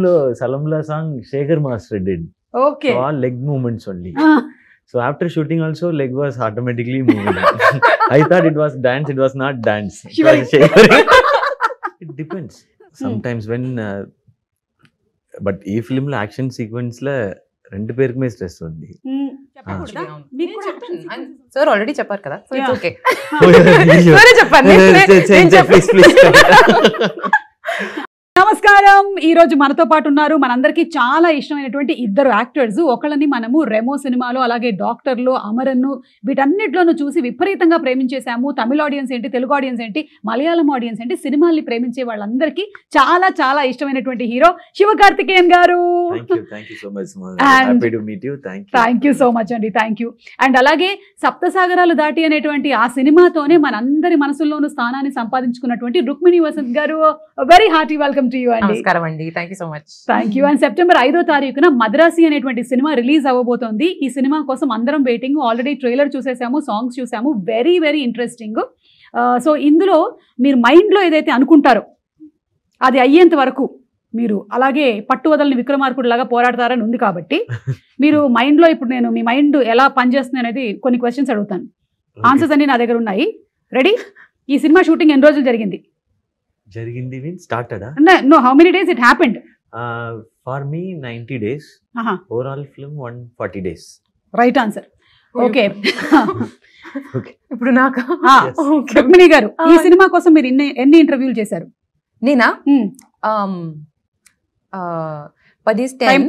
లో సలంలా song Shekhar master did. Okay. So all leg movements only. So after shooting also leg was automatically moving. I thought it was dance, it was not dance. It was shivering. It depends. Sometimes when but ఈ film లో action sequence లో రెండు పేరుకి మీద stress ఉంది. Sir already చెప్పారు కదా, so it's okay. నమస్కారం. ఈ రోజు మనతో పాటు ఉన్నారు మనందరికీ చాలా ఇష్టమైనటువంటి ఇద్దరు యాక్టర్స్. ఒకళ్ళని మనము రెమో సినిమాలో, అలాగే డాక్టర్లో, అమరన్ను, వీటన్నిటిలోనూ చూసి విపరీతంగా ప్రేమించేసాము. తమిళ ఆడియన్స్ ఏంటి, తెలుగు ఆడియన్స్ ఏంటి, మలయాళం ఆడియన్స్ ఏంటి, సినిమాల్ని ప్రేమించే వాళ్ళందరికీ చాలా చాలా ఇష్టమైనటువంటి హీరో శివకార్తికేయన్ గారు. థ్యాంక్ యూ సో మచ్ అండి, థ్యాంక్ యూ. అండ్ అలాగే సప్తసాగరాలు దాటి అనేటువంటి ఆ సినిమాతోనే మనందరి మనసుల్లోనూ స్థానాన్ని సంపాదించుకున్నటువంటి రుక్మిణి వసంత్ గారు, very hearty welcome to you అండి. నమస్కారం అండి, thank you so much. Thank you. And September 5వ తారీఖున మద్రాసి అనేటువంటి సినిమా రిలీజ్ అవ్వబోతోంది. ఈ సినిమా కోసం అందరం వెయిటింగ్. ఆల్రెడీ ట్రైలర్ చూసేసాము, సాంగ్స్ చూసాము, వెరీ వెరీ ఇంట్రెస్టింగ్. సో ఇందులో మీరు మైండ్లో ఏదైతే అనుకుంటారో అది అయ్యేంత వరకు మీరు అలాగే పట్టు వదలని విక్రమార్కుడు లాగా పోరాడతారని ఉంది. కాబట్టి మీరు మైండ్లో ఇప్పుడు నేను మీ మైండ్ ఎలా పనిచేస్తుంది అనేది కొన్ని క్వశ్చన్స్ అడుగుతాను. ఆన్సర్స్ అన్ని నా దగ్గర ఉన్నాయి. రెడీ? ఈ సినిమా షూటింగ్ ఎన్ని రోజులు జరిగింది? జరిగింది started? No, how many days it happened? For me 90 days. Overall film 140 days. Right answer. Okay. ఇప్పుడు నాకు రుక్మిణి గారు, ఈ సినిమా కోసం మీరు ఎన్ని ఇంటర్వ్యూలు చేశారు? నేనా 10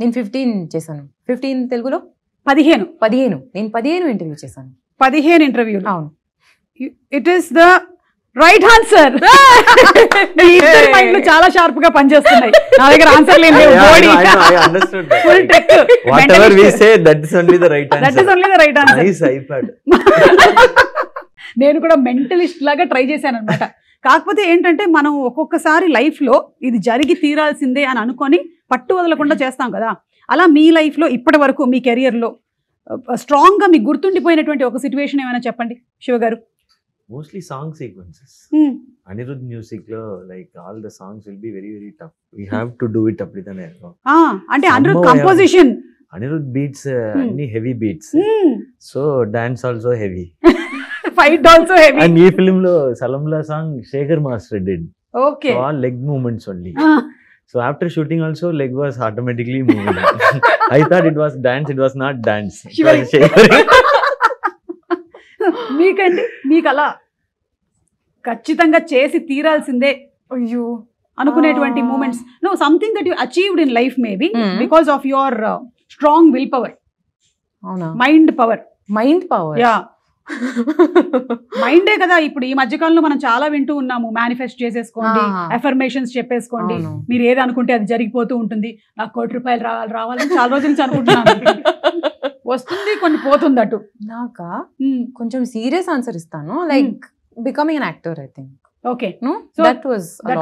నేను 15 చేశాను. 15 తెలుగులో 15 నేను 15 ఇంటర్వ్యూ చేశాను. 15 ఇంటర్వ్యూలు. అవును. It is the right answer. చాలా షార్ప్ గా పనిచేస్తున్నాయి. నా దగ్గర ఆన్సర్ లేదు. నేను కూడా మెంటలిస్ట్ లాగా ట్రై చేశాను అనమాట. కాకపోతే ఏంటంటే మనం ఒక్కొక్కసారి లైఫ్ లో ఇది జరిగి తీరాల్సిందే అని అనుకొని పట్టు వదలకుండా చేస్తాం కదా. అలా మీ లైఫ్ లో ఇప్పటి వరకు మీ కెరియర్ లో స్ట్రాంగ్ గా మీకు గుర్తుండిపోయినటువంటి ఒక సిచ్యువేషన్ ఏమైనా చెప్పండి శివ గారు. Mostly song sequences. Anirudh music lo, like all the songs will be very very tough. We have to do it up with an air. Ante Anirudh composition. Anirudh beats any heavy beats. So dance also heavy. Fight also heavy. And ee film lo Salamla song Shekhar Master did. Okay. So all leg movements only. So after shooting also leg was automatically moving. I thought it was dance, it was not dance. It was shivering. మీకండి, మీకు అలా ఖచ్చితంగా చేసి తీరాల్సిందే అయ్యో అనుకునేటువంటి moments? No, something that you achieved in life maybe because of your strong will power. అవునా? Mind power. Yeah, మైండే కదా. ఇప్పుడు ఈ మధ్యకాలంలో మనం చాలా వింటూ ఉన్నాము, మేనిఫెస్ట్ చేసేసుకోండి, అఫర్మేషన్స్ చెప్పేసుకోండి, మీరు ఏది అనుకుంటే అది జరిగిపోతూ ఉంటుంది. నాకు ₹1 రావాలని చాలా రోజుల నుంచి అనుకుంటున్నాను. వస్తుంది, కొన్ని పోతుంది. అటు నాకా కొంచెం సీరియస్ ఆన్సర్ ఇస్తాను. Like becoming an actor, I think. Okay, so that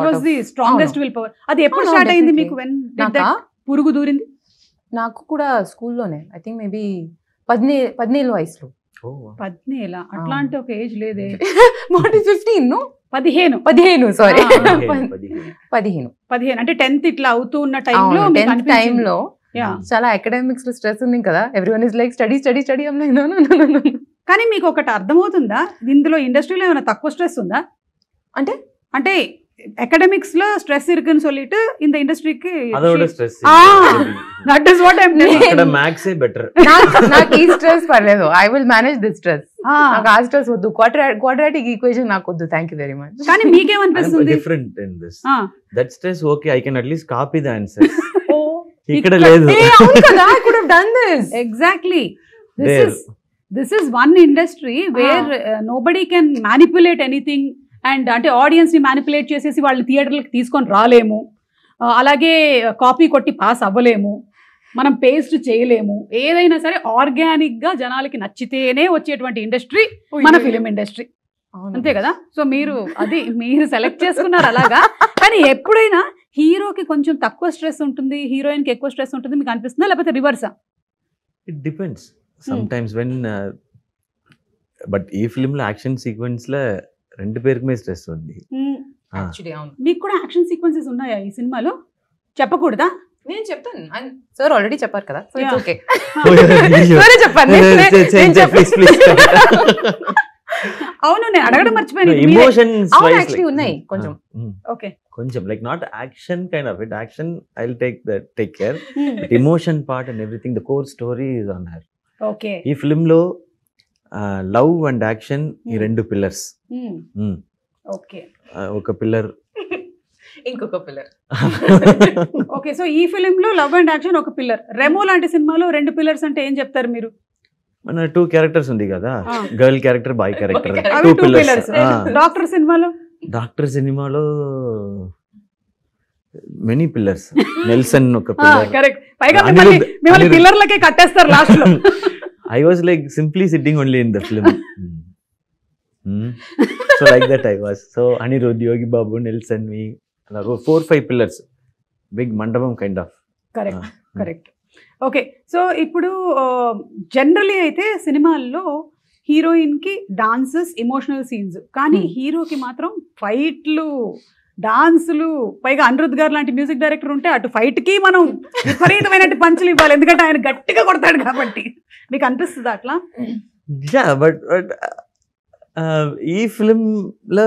was the strongest will power. అది ఎప్పుడు స్టార్ట్ అయింది మీకు? పురుగు దూరింది? నాకు కూడా స్కూల్లోనే, ఐ థింక్ మేబీ 17 వయసులో. 17? అట్లాంటి ఒక ఏజ్ లేదే. 15 సారీ 15 అంటే 10th ఇట్లా అవుతూ ఉన్న టైంలో చాలా అకాడమిక్స్ లో స్ట్రెస్ ఉంది కదా. Everyone is like study. కానీ మీకు ఒకటి అర్థమవుతుందా, ఇందులో ఇండస్ట్రీలో ఏమైనా తక్కువ స్ట్రెస్ ఉందా? అంటే అకాడమిక్స్ లో స్ట్రెస్ இருக்குன்னு சொல்லிட்டு இந்த ఇండస్ట్రీకి அதோட stress. That is what I am telling. ఇక్కడ మ్యాథ్స్ ఏ బెటర్. నాకు ఈ స్ట్రెస్ పర్లేదు. I will manage this stress. నాకు ఆ స్ట్రెస్ వద్దు. క్వాడ్రాటిక్ ఈక్వేషన్ నాకు వద్దు. Thank you very much. కానీ మీకేమనిపిస్తుంది? Different in this. That stress okay, I can at least copy the answers. ఇక్కడ లేదు. అవును కదా, I could have done this. Exactly. This is one industry where nobody can manipulate anything. And అంటే audience ని manipulate చేసేసి వాళ్ళని థియేటర్లకు తీసుకొని రాలేము, అలాగే కాపీ కొట్టి పాస్ అవ్వలేము, మనం పేస్ట్ చేయలేము. ఏదైనా సరే ఆర్గానిక్ గా జనాలకి నచ్చితేనే వచ్చేటువంటి ఇండస్ట్రీ మన ఫిలిం ఇండస్ట్రీ. అంతే కదా? సో మీరు సెలెక్ట్ చేసుకున్నారు అలాగా. కానీ ఎప్పుడైనా హీరోకి కొంచెం తక్కువ స్ట్రెస్ ఉంటుంది, హీరోయిన్ కి ఎక్కువ స్ట్రెస్ ఉంటుంది మీకు అనిపిస్తుందా, లేకపోతే రివర్సా? It depends. Some times when but ఈ ఫిల్మ్ లో యాక్షన్ సీక్వెన్స్ లో రెండు పేరుకి మీద స్ట్రెస్ ఉంది. మీకు కూడా యాక్షన్ సీక్వెన్సెస్ ఉన్నాయా ఈ సినిమాలో? చెప్పకూడదా? నేను చెప్తాను, సార్ ఆల్రెడీ చెప్పారు కదా, సో ఇట్స్ ఓకే. అవును, నేను అడగడం మర్చిపోయాను. ఎమోషన్స్ యాక్చువల్లీ ఉన్నాయి కొంచెం. ఓకే, కొంచెం like not action kind of it. Action I will take care. Emotion part and everything, the core story is on her. Okay, ఈ ఫిల్మ్ లో లవ్ అండ్ యాక్షన్ ఈ రెండు పిల్లర్స్. ఓకే, ఒక pillar ఇంకొక pillar. Okay, so ఈ film లో love and action ఒక pillar. Remo లాంటి సినిమాలో రెండు పిల్లర్స్ అంటే ఏం చెప్తారు మీరు? మన 2 క్యారెక్టర్స్ ఉంది కదా, గర్ల్ క్యారెక్టర్, బాయ్ క్యారెక్టర్, అవి 2 పిల్లర్స్. డాక్టర్ సినిమాలో? డాక్టర్ సినిమాలో మెనీ పిల్లర్స్. నెల్సన్ ఒక పిల్లర్. కరెక్ట్. పైగా మిమ్మల్ని పిల్లర్లకే కట్టేస్తారు లాస్ట్ లో. I was like simply sitting only in the film. So like that I was. So Anirudh, Yogi Babu, Nelson, me, 4-5 pillars. Big mandapam kind of. Correct. Correct. Okay, so ఇప్పుడు generally అయితే సినిమాల్లో heroine కి dances, emotional scenes, కానీ హీరోకి మాత్రం ఫైట్లు, డాన్సులు, పైగా అనిరుద్ధ్ గారు లాంటి మ్యూజిక్ డైరెక్టర్ ఉంటే అటు ఫైట్ కి మనం విపరీతమైన పంచులు ఇవ్వాలి, ఎందుకంటే ఆయన గట్టిగా కొడతాడు కాబట్టి. మీకు అనిపిస్తుంది అట్లా? బట్ ఈ ఫిల్మ్ లో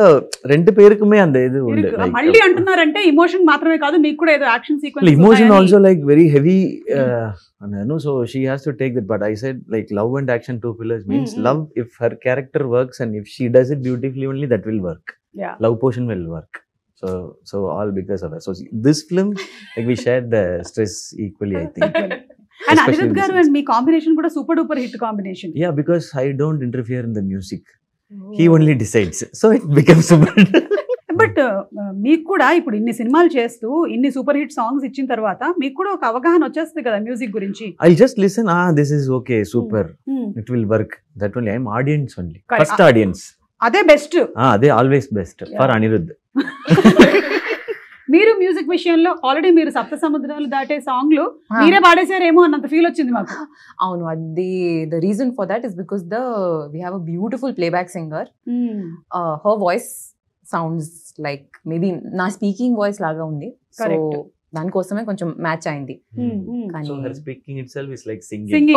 రెండు పేరుకుమే అంత ఇది ఉంది. మళ్ళీ అంటున్నారంటే ఎమోషన్ మాత్రమే కాదు, మీకు కూడా ఏదో action sequence. Emotion also like very heavy, so she has to take that. But I said like love and action 2 pillars means love, if her character works and if she does it beautifully only, that will work. Yeah, love portion will work. So all because of her. So this film, like we shared the stress equally, I think. And Anirudh garu and me combination kuda super duper hit combination. Yeah, because I don't interfere in the music. He only decides. So it becomes super. But మీకు కూడా ఇప్పుడు ఇన్ని సినిమాలు చేస్తూ ఇన్ని super hit songs ఇచ్చిన తర్వాత మీకు కూడా ఒక అవగాహన వచ్చేస్తుంది కదా మ్యూజిక్ గురించి. I'll just listen, this is okay, super, it will work. That only I'm audience only. First audience. అదే బెస్ట్. అదే ఆల్వేస్ బెస్ట్ ఫర్ అనిరుద్ధ్. మీరు మ్యూజిక్ విషయంలో ఆల్రెడీ మీరు సప్త సముద్రాలు దాటే సాంగ్లు మీరే పాడేశారేమో అన్నంత ఫీల్ వచ్చింది మాకు. అవును, అది the reason for that is because we have a beautiful playback singer. Her voice sounds like maybe నా స్పీకింగ్ వాయిస్ లాగా ఉంది, సో దానికోసమే కొంచెం మ్యాచ్ అయింది. So her speaking itself is like singing.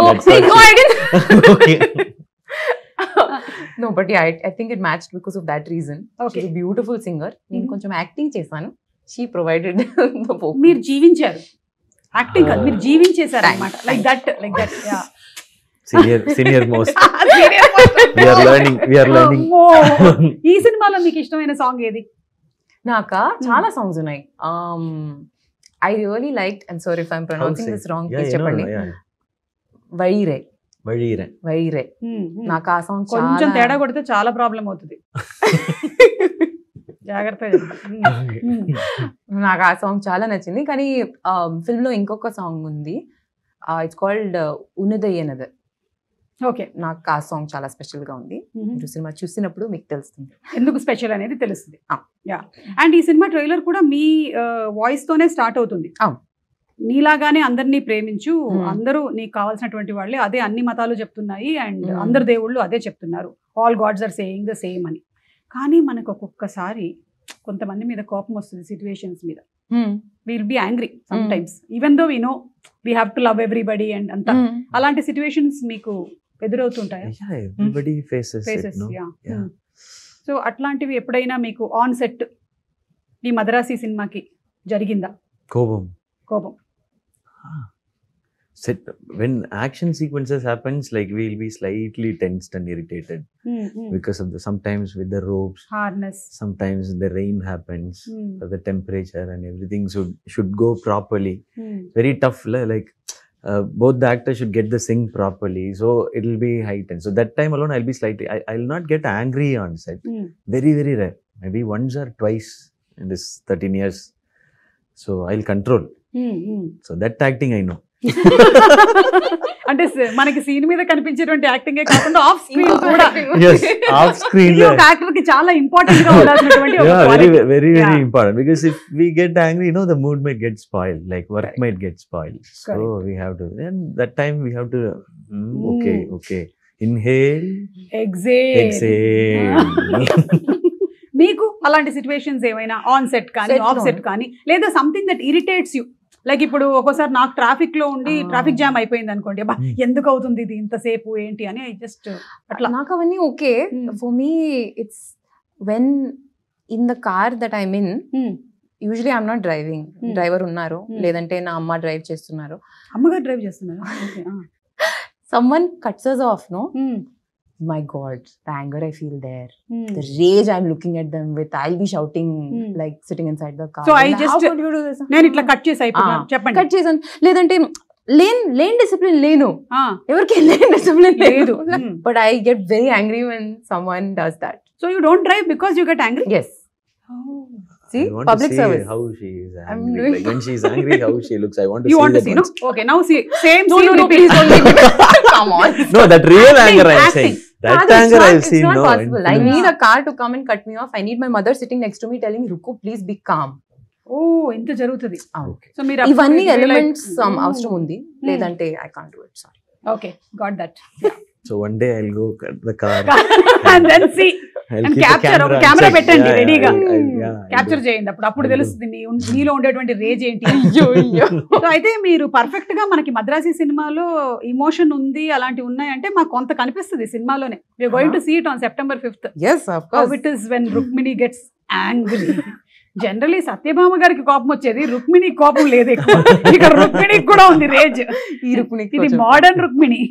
No, but yeah, I think it matched because of that reason. Okay. She's a beautiful singer. నేను కొంచెం acting చేశాను, she provided the vocals. మీరు జీవించారు, యాక్టింగ్ కాదు మీరు జీవించేశారు అన్నమాట. Like that yeah. Senior most. We are learning. ఈ సినిమాలో మీకు ఇష్టమైన సాంగ్ ఏది? నాకా చాలా సాంగ్స్ ఉన్నాయి. I really liked, and sorry if I'm pronouncing this wrong, please చెప్పండి. వైరే. నాకు ఆ సాంగ్ కొంచెం తేడా కొడితే చాలా ప్రాబ్లం అవుతుంది, జాగ్రత్తగా. నాకు ఆ సాంగ్ చాలా నచ్చింది. కానీ ఫిల్మ్ లో ఇంకొక సాంగ్ ఉంది, ఇట్స్ కాల్డ్ ఉన్నదయ్యనదర్. ఓకే, నాకు ఆ సాంగ్ చాలా స్పెషల్ గా ఉంది. మీరు సినిమా చూసినప్పుడు మీకు తెలుస్తుంది ఎందుకు స్పెషల్ అనేది తెలుస్తుంది. యా, అండ్ ఈ సినిమా ట్రైలర్ కూడా మీ వాయిస్ తోనే స్టార్ట్ అవుతుంది. నీలాగానే అందరినీ ప్రేమించు, అందరూ నీకు కావాల్సినటువంటి వాళ్ళే, అదే అన్ని మతాలు చెప్తున్నాయి అండ్ అందరు దేవుళ్ళు అదే చెప్తున్నారు, all gods are saying the same అని. కానీ మనకు ఒక్కొక్కసారి కొంతమంది మీద కోపం వస్తుంది, సిచ్యువేషన్స్ మీద. Will be angry some times even though we know we have to love everybody and అంతా. అలాంటి సిచ్యువేషన్స్ మీకు ఎదురవుతుంటాయా? Everybody faces it, no? Yeah. So అట్లాంటివి ఎప్పుడైనా మీకు ఆన్ సెట్ ఈ మద్రాసి సినిమాకి జరిగిందా కోపం? When action sequences happens, like we'll be slightly tensed and irritated because of sometimes with the ropes, harness, sometimes the rain happens, the temperature and everything should go properly. Very tough, like both the actors should get the sync properly, so it'll be heightened. So that time alone I'll be slightly, I'll not get angry on set. Very very rare, maybe once or twice in this 13 years, so I'll control. So that acting I know. అంటే మనకి scene మీద కనిపించేటువంటి యాక్టింగే కాకుండా off screen కూడా. Yes, off screen ఒక actor కి చాలా important గా ఉండాల్సినటువంటి ఒక very very very important, because if we get angry, the mood might get spoiled, like work might get spoiled. So we have to, and that time we have to okay, inhale, exhale. మీకు అలాంటి situations ఏమైనా on set కానీ of set కానీ, లేదా something that irritates you, like ఇప్పుడు ఒక్కోసారి నాకు traffic లో ఉండి ట్రాఫిక్ జామ్ అయిపోయింది అనుకోండి, అబ్బా ఎందుకు అవుతుంది ఇది ఇంతసేపు ఏంటి అని ఐ జస్ట్ అట్లా. నాకు అవన్నీ okay. For me it's when in the car that I mean, usually I'm not driving, driver ఉన్నారు లేదంటే నా అమ్మ డ్రైవ్ చేస్తున్నారు. అమ్మగారు డ్రైవ్ చేస్తున్నారు. someone cuts us off, no? My God, the anger I feel there, the rage I'm looking at them with, I'll be shouting like sitting inside the car. So I just, how could you do this? నేను ఇట్లా cut చేసి అయిపోయాను చెప్పండి. Cut చేసాను, లేదంటే lane discipline లేను, ఎవరికి lane discipline లేదు. But I get very angry when someone does that. So you don't drive because you get angry? Yes. See, public service. How she is angry. Like when she is angry, how she looks. I want to see. You want to that see, once. no? Okay, now see, same No, scene. no, please don't make me. Come on. No, that real anger I'm acting. saying. That anger I've seen. It's not No, possible. I need a car to come and cut me off. I need my mother sitting next to me telling, Ruko, please be calm. Oh, ఇంత జరుగుతుంది. Okay. So మీరు ఇవన్నీ elements అవసరం ఉంది, లేదంటే I can't do it. Sorry. Okay, got that. So one day I'll go cut the car. And then see. I'll And keep capture, the camera. camera and check. పెట్టండి Yeah, రెడీగా. yeah, capture చేయండి, అప్పుడు తెలుస్తుంది మీలో ఉండేటువంటి raise ఏంటి. అయ్యో అయ్యో. సో అయితే మీరు పర్ఫెక్ట్ గా మనకి మద్రాసి సినిమాలో ఇమోషన్ ఉంది అలాంటివి ఉన్నాయంటే మాకు కొంత కనిపిస్తుంది సినిమాలోనే. We are going to see it on September 5th. Yes, of How course. it is when Rukmini gets angry. Generally Satyabhama గారికి కోపం వచ్చేది, రుక్మిణి కోపం లేదు ఎక్కువ. ఇక్కడ రుక్మిణికి కూడా ఉంది రేజ్. ఇది మోడర్న్ రుక్మిణి.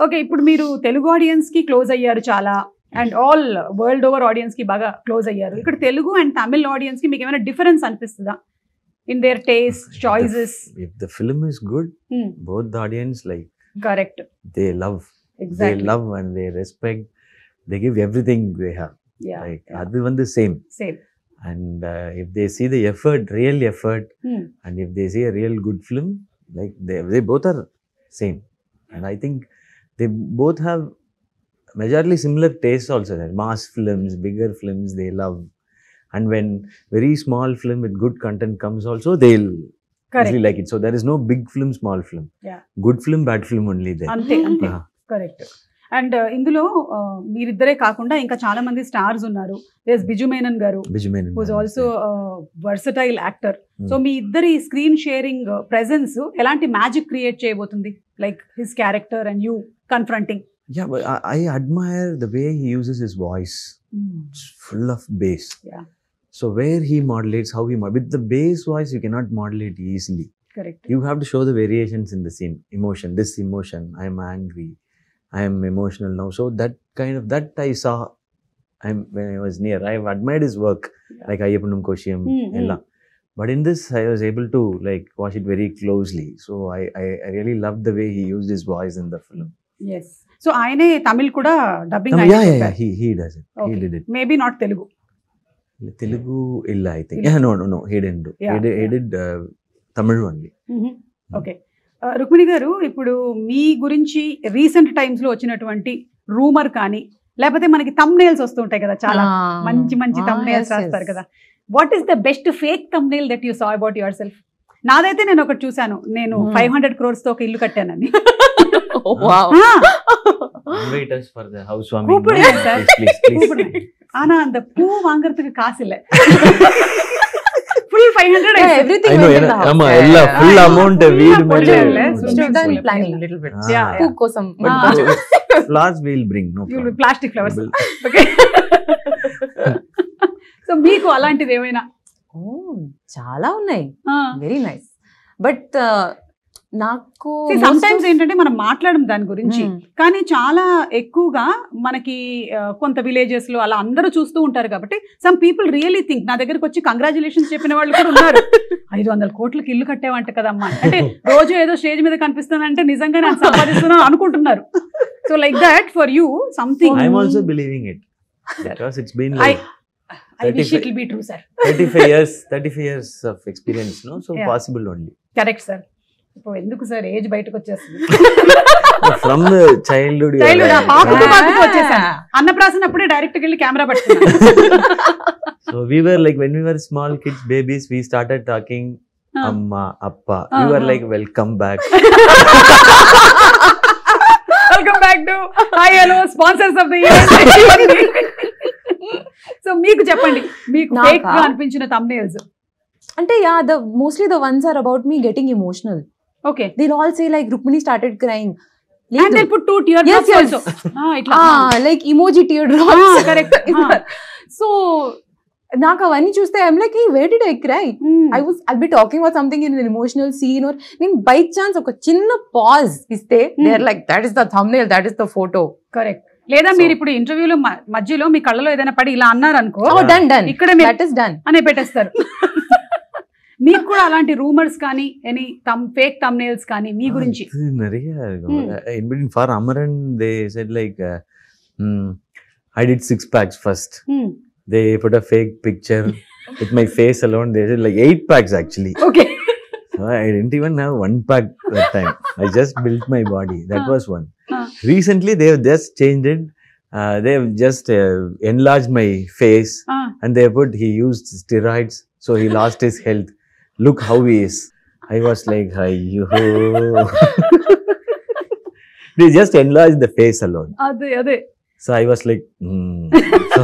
ఓకే, ఇప్పుడు మీరు తెలుగు ఆడియన్స్ కి క్లోజ్ అయ్యారు చాలా, and all world over audience కి బాగా క్లోజ్ అయ్యారు. ఇక్కడ తెలుగు అండ్ తమిళ్ ఆడియన్స్ కి మీకు ఏమైనా డిఫరెన్స్ అనిపిస్తుందా in there taste, choices? If the film is good, both the audience like correct, they love. They love and they respect. They give everything they have. Like adu vandu same. And if they see the effort, real effort, and if they see a real good film, like they both are same. And I think they both have majorly similar tastes also. That mass films, bigger films, they love. And when very small film with good content comes also, they'll usually like it. So there is no big film, small film. Good film, bad film only there. ante correct. And ఇందులో మీరిద్దరే కాకుండా ఇంకా చాలా మంది stars ఉన్నారు. There Biju Menon గారు, who's also versatile actor. So మీ ఇద్దరి స్క్రీన్ షేరింగ్ ప్రెజెన్స్ ఎలాంటి మ్యాజిక్ క్రియేట్ చేయబోతుంది? Like his character and you confronting. Yeah, but I admire the way he uses his voice. It's full of bass. Yeah. So where he modulates, how he with the bass voice, you cannot modulate easily. Correct. You have to show the variations in the scene. Emotion, this emotion, I am angry, I am emotional now. So that kind of, that I saw when I was near. I have admired his work, like Ayyappanum Koshiyam, ella. But in this, I was able to like watch it very closely. So I really loved the way he used his voice in the film. Yes. So ఆయనే తమిళ్ కూడా dubbing yeah, he does it. He did it. Maybe not Telugu. Telugu illa, I think. Yeah, no, he didn't do. He did Tamil only. Okay. Rukmini గారు, ఇప్పుడు మీ గురించి recent times లో వచ్చినటువంటి rumour కానీ, లేకపోతే మనకి thumbnails వస్తుంటాయి కదా, చాలా మంచి మంచి thumbnails రాస్తారు కదా. What is the best fake thumbnail that you saw about your self? నాదైతే నేను ఒకటి చూసాను, నేను 500 crores తో ఒక ఇల్లు కట్టానని. Invite us for the housewarming. Please. ஆனா அந்த பூ வாங்குறதுக்கு காசு இல்ல. Full 500. Everything. I know. Amma ella full amount வீடு மேல. Done planning little bit. Yeah. Poo kosam. Flowers we'll bring. No problem. Plastic flowers. Okay. So మీకు అలాంటిది ఏమైనా? చాలా ఉన్నాయి. Very nice. బట్ నాకు సమ్టైమ్స్ ఏంటంటే మనం మాట్లాడడం దాని గురించి, కానీ చాలా ఎక్కువగా మనకి కొంత విలేజెస్ లో అలా అందరూ చూస్తూ ఉంటారు కాబట్టి సమ్ పీపుల్ రియలీ థింక్, నా దగ్గరకు వచ్చి కంగ్రాచులేషన్స్ చెప్పిన వాళ్ళు కూడా ఉన్నారు, 500 కోట్లకి ఇల్లు కట్టేవంట కదమ్మా, అంటే రోజు ఏదో స్టేజ్ మీద కనిపిస్తానంటే నిజంగా నేను సంపాదిస్తున్నాను అనుకుంటున్నారు. So like that for you something. I'm also believing it because it's been like I wish it will be true, sir. 35 years of experience, no? So possible only. Correct, sir. ఇప్పుడు ఎందుకు sir age బయటకు వచ్చేస్తుంది? From the childhood పాకుతూ వచ్చేసాను. అన్నప్రాసన అప్పుడే direct వెళ్ళి camera పట్టుకున్నాను. So we were like, when we were small kids, babies, we started talking amma, appa. We were like, welcome back. Welcome back to hi hello sponsors of the year. So మీకు చెప్పండి, మీకు fake గా అనిపించిన thumbnails. Ante yeah, mostly the ones are about me getting emotional. Okay. They'll all say like Rukmini started crying. And they'll put 2 teardrops Yes. also. Itla. Like emoji teardrops. Correct. So నాకు అవన్నీ చూస్తే I'm like where did I cry I'll be talking about something in an emotional scene or నేను by chance ఒక చిన్న pause ఇస్తే they are like that is the thumbnail, that is the photo. Correct. లేదా మీరు ఇప్పుడు ఇంటర్వ్యూలో మధ్యలో మీ కళ్ళలో ఏదైనా పడి ఇలా అన్నారు అనుకో, done ఇక్కడ that is done అనే పెట్టేస్తారు. మీకు కూడా అలాంటి రూమర్స్ కానీ ఎనీ ఫేక్ thumbnails కానీ మీ గురించి? நிறைய in between for Amaran they said like I did 6 packs first. They put a fake picture with my face alone. They said like 8 packs actually. Okay. So I didn't even have 1 pack that time. I just built my body. That was one. Recently they have just changed it. They have just enlarged my face and they put he used steroids, so he lost his health. Look how he is. I was like, ayyo. They just enlarged the face alone. అదే. So I was like, so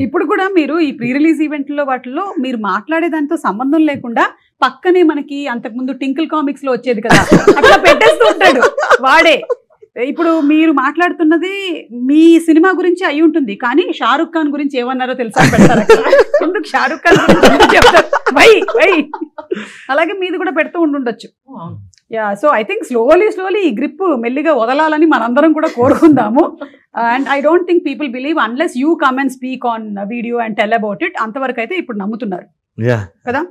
ఇప్పుడు కూడా మీరు ఈ pre release ఈవెంట్లో వాటిలో మీరు మాట్లాడే దాంతో సంబంధం లేకుండా పక్కనే మనకి అంతకుముందు టింకిల్ కామిక్స్ లో వచ్చేది కదా, అట్లా పెట్టేస్తూ ఉంటాడు వాడే. ఇప్పుడు మీరు మాట్లాడుతున్నది మీ సినిమా గురించి అయి ఉంటుంది, కానీ షారుఖ్ ఖాన్ గురించి ఏమన్నారో తెలుసా పెడతారు. ఎందుకు షారుఖ్ ఖాన్ గురించి చెప్తారు? అలాగే మీది కూడా పెడుతూ ఉండుండొచ్చు. Yeah, so I think slowly ఈ గ్రిప్ మెల్లిగా వదలాలని మనందరం కూడా కోరుకుందాము. And I don't think people believe unless you come and speak on video and tell about it. అంతవరకు అయితే ఇప్పుడు నమ్ముతున్నారు కదా.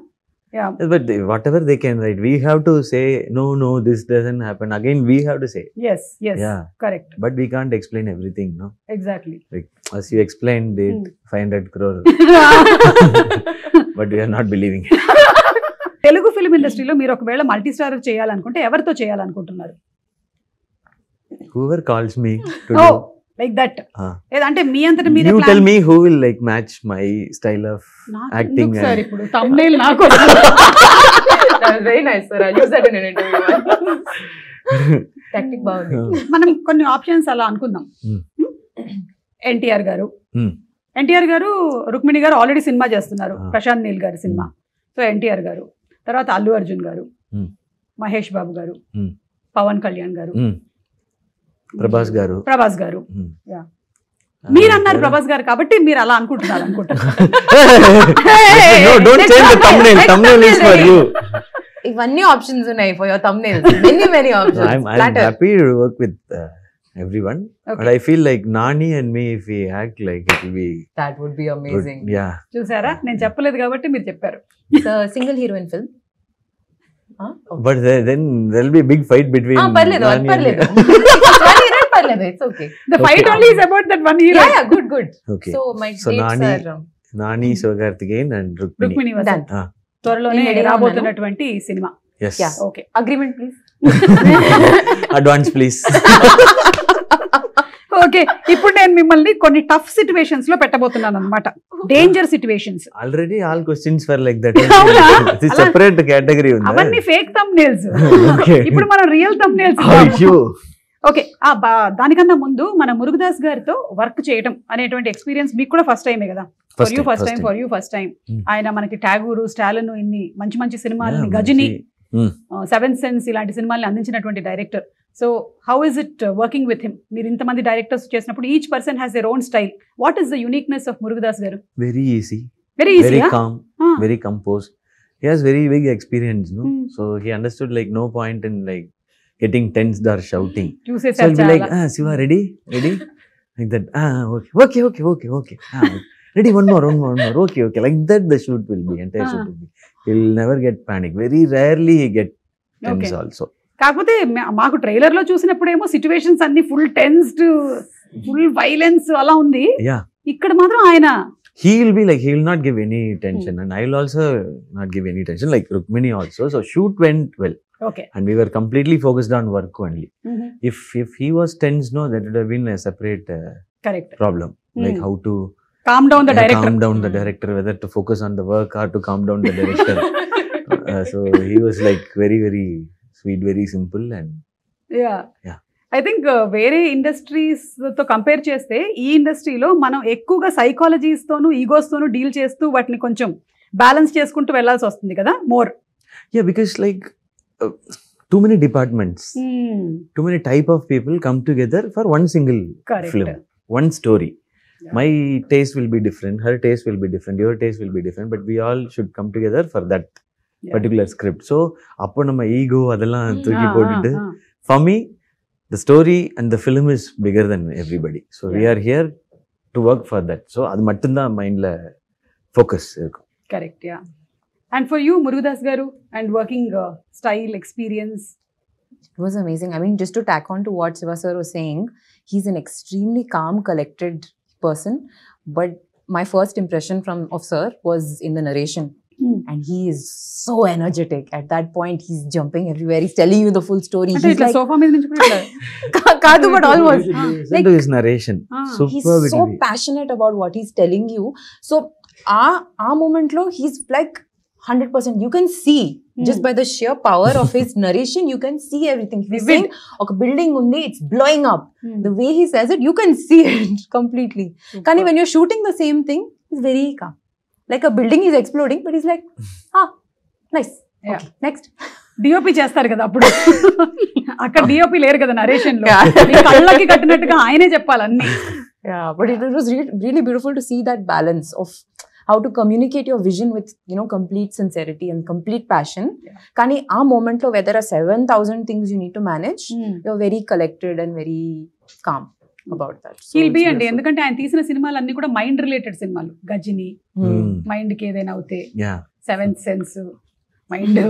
Yeah. But whatever they can write, we have to say no, this doesn't happen. Again, we have to say. Yes, yeah, correct. But we can't explain everything, no. Exactly. Like as you explained, it 500 crore, but we are not believing it. Telugu film ఇండస్ట్రీలో మీరు ఒకవేళ multi starrer చేయాలనుకుంటే ఎవరితో చేయాలనుకుంటున్నారు? Whoever calls me to do like that. అంటే మీ అంతట మీరే you tell me who will like match my style of acting. Sir, ఇప్పుడు thumbnail నాకు that was very nice sir. I'll use that in an interview. Tactic బాగుంది. మనం కొన్ని options అలా అనుకుందాం. ఎన్టీఆర్ గారు రుక్మిణి గారు ఆల్రెడీ సినిమా చేస్తున్నారు, ప్రశాంత్ నీల్ గారి సినిమా. సో ఎన్టీఆర్ గారు, తర్వాత అల్లు అర్జున్ గారు, మహేష్ బాబు గారు, పవన్ కళ్యాణ్ గారు, ప్రభాస్ గారు. మీరు అన్నారు ప్రభాస్ గారు కాబట్టి మీరు అలా అనుకుంటున్నారు అనుకుంటారు. ఇవన్నీ ఆప్షన్స్ ఉన్నాయి for your thumbnails. Many options. I'm happy to work with everyone, but I feel like Nani and me, if we act like it will be, that would be amazing. Good. Yeah, చూసారా, నేను చెప్పలేదు కాబట్టి మీరు చెప్పారు. It's a single heroine film. But then there will be a big fight between parledu. It's okay. The fight only is about that one hero. Yeah, good. Okay. So my dates are Nani, Sivakarthikeyan and Rukmini Vasan. త్వరలోనే రాబోతున్నటువంటి cinema. Yes. Yeah. Okay. Agreement please. Advance please. Okay, ఇప్పుడు నేను మిమ్మల్ని కొన్ని tough situations లో పెట్టబోతున్నాను అన్నమాట. Danger situations. Already all questions for like that. It's separate category ఉంది. అవన్నీ ఫేక్ థంబ్నెయిల్స్. ఇప్పుడు మనం రియల్ థంబ్నెయిల్స్. ఓకే, దానికన్నా ముందు మన మురుగదాస్ గారితో వర్క్ చేయడం అనేటువంటి ఎక్స్పీరియన్స్ మీకు కూడా ఫస్ట్ టైమే కదా? For you first time. ఆయన మనకి ఠాగూరు, స్టాలిన్, ఇన్ని మంచి సినిమాలని, గజని, సెవెన్ సెన్స్ ఇలాంటి సినిమాల్ని అందించినటువంటి director. So how is it working with him? మీరు ఇంతమంది డైరెక్టర్స్ చేసినప్పుడు each person has their own style. What is the uniqueness of Murugadoss గారు? Very easy, very calm, very compose. He has very big experience, no? So he understood like no point in like getting tensed or shouting. So he'll be like, Siva, ready? Like that. Okay. Ready, one more. Okay. Like that the shoot will be, entire shoot will be. He'll never get panic. Very rarely he get tense also. కాకపోతే మాకు trailer లో చూసినప్పుడేమో situations అన్ని full tensed, full violence అలా ఉంది. ఇక్కడ మాత్రం ఆయన he will be like, he will not give any tension, and I will also not give any tension, like Rukmini also. So shoot went well. Okay. And we were completely focused on work only. If he was tense, no, that would have been a separate correct problem. Like how to calm down the director, whether to focus on the work or to calm down the director. So he was like very, very sweet, very simple, and yeah. I think వేరే industries తో compare చేస్తే ఈ ఇండస్ట్రీలో మనం ఎక్కువగా psychologies తోను, egos తోను deal చేస్తూ వాటిని కొంచెం బ్యాలెన్స్ చేసుకుంటూ వెళ్ళాల్సి వస్తుంది కదా more. Yeah, because like too many departments, too many type of people come together for one single film, one story. Yeah. My taste will be different, her taste will be different, your taste will be different, but we all should come together for that particular script. So appo nama ego adella thooki potittu, for me the story and the film is bigger than everybody, so we are here to work for that. So adu mattum da mind la focus irukum. Correct. Yeah. And for you, Murugadas garu, and working style experience? It was amazing. I mean, just to tack on to what Siva sir was saying, he's an extremely calm, collected person. But my first impression of sir was in the narration. And he is so energetic. At that point, he's jumping everywhere. He's telling you the full story. He's like, sofa meed nunchi kuda kaadu, but almost. Like his narration. He's so passionate about what he's telling you. So, our moment lo, he's like 100%. You can see just by the sheer power of his narration, you can see everything. He's saying, "Okay, building undi, it's blowing up." The way he says it, you can see it completely. Kani when you're shooting the same thing, he's very calm. Like a building is exploding, but he's like, nice. Yeah. Okay, next. DOP చేస్తారు కదా అప్పుడు, అక్కడ DOP లేరు కదా narration లో, కళ్ళకి కట్టినట్టుగా ఆయనే చెప్పాలి అన్ని. Yeah, but it was really beautiful to see that balance of how to communicate your vision with, you know, complete sincerity and complete passion. Kani our moment lo where there are 7,000 things you need to manage, you're very collected and very calm about that. So he'll be అండి, ఎందుకంటే ఆయన తీసిన సినిమాలు అన్ని కూడా mind related సినిమాలు. Ghajini mind కి ఏదైనా అవుతే, సెవెంత్ సెన్స్ మైండ్,